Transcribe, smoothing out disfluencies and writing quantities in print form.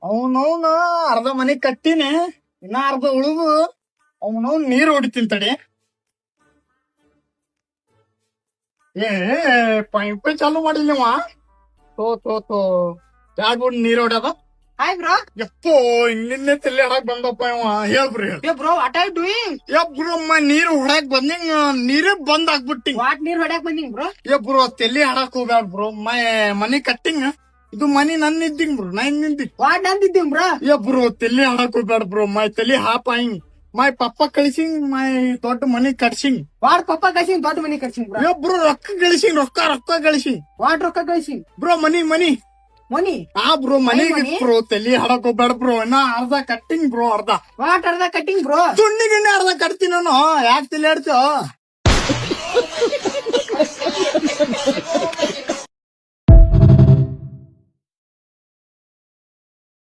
ಅವನವ್ನ ಅರ್ಧ ಮನೆ ಕಟ್ಟಿನಿ, ಇನ್ನ ಅರ್ಧ ಉಳಿದು ಅವನವ್ ನೀರ್ ಹೊಡಿತೀನಿ ತಡಿ. ಏ ಪೈಪ್ ಚಾಲು ಮಾಡಿಲ್ಲ ನೀವ. ತೋ ಯಾಡ್ ಬಿಡ್ ನೀರ್ ಹೊಡ್ಯದ. Hi bro. ಎಪ್ಪೋ ನಿನ್ನೆ ತಲೆ ಹೊಡಕ್ ಬಂದಪ್ಪ ಇವ. ಹೇಳ್ಬ್ರಿ Hey bro, what are you doing? Bro ನೀರ್ ಹೊಡ್ಯಾಕ್ ಬಂದಿಂಗ ನೀರೇ ಬಂದ್ ಆಗ್ಬಿಟ್ಟಿ. What ನೀರ್ ಹೊಡ್ಯಾಕ್ ಬಂದಿನ್ ಬ್ರೋ? ಬ್ರೋ ತಲೆ ಹಾಡಕ್ ಹೋಗ್ಬ್ಯಾಡ ಬ್ರೋ. ಮನಿ ಕಟ್ಟಿಂಗ್ ಇದು ಮನಿ ನನ್ ಇದ್ದಿಂಗ್ ಬ್ರೋ. ನಾ ನಿಂದಿ What ನಂದಿದ್ದೀನ್ ಬ್ರೋ? ಬ್ರೋ ತಲೆ ಹಾಡಕ್ ಹೋಗ್ಬ್ಯಾಡ ಬ್ರೋ. ತಲೆ ಹಾಪಾಯಿಂಗ್ ಮೈ ಪಪ್ಪ ಕಳಿಸಿಂಗ್ ದೊಡ್ಡ ಮನಿ ಕಟ್ಸಿಂಗ್. What ಪಪ್ಪ ಕಳ್ಸಿನ್ ದೊಡ್ಡ ಮನಿ ಕಳ್ಸಿನ್ ಬ್ರೋ? ಬ್ರೋ ರೊಕ್ಕ ಗಳಿಸಿಂಗ್ ರೊಕ್ಕ ಗಳಿಸಿಂಗ್ What ರೊಕ್ಕ ಕಳ್ಸಿನ್? ಬ್ರೋ ಮನಿ ಮನಿ? ಬ್ರೋ ಮನಿಗೆ ಮನಿ? ಬ್ರೋ ತಲೆ ಹಾಡಕ್ ಹೋಗ್ಬೇಡ ಬ್ರೋ. ನಾ ಅರ್ಧ ಕಟ್ಟಿಂಗ್ ಬ್ರೋ. ಅರ್ಧ What ಅರ್ಧ ಕಟ್ಟಿಂಗ್ ಬ್ರೋ? ತುಂಡಿ ಗಿಣ್ಣೆ ಅರ್ಧ ಕಟ್ತೀನಿ ನಾನು. ಯಾಕೆ ತಲೆ ಆಡ್ತೀವ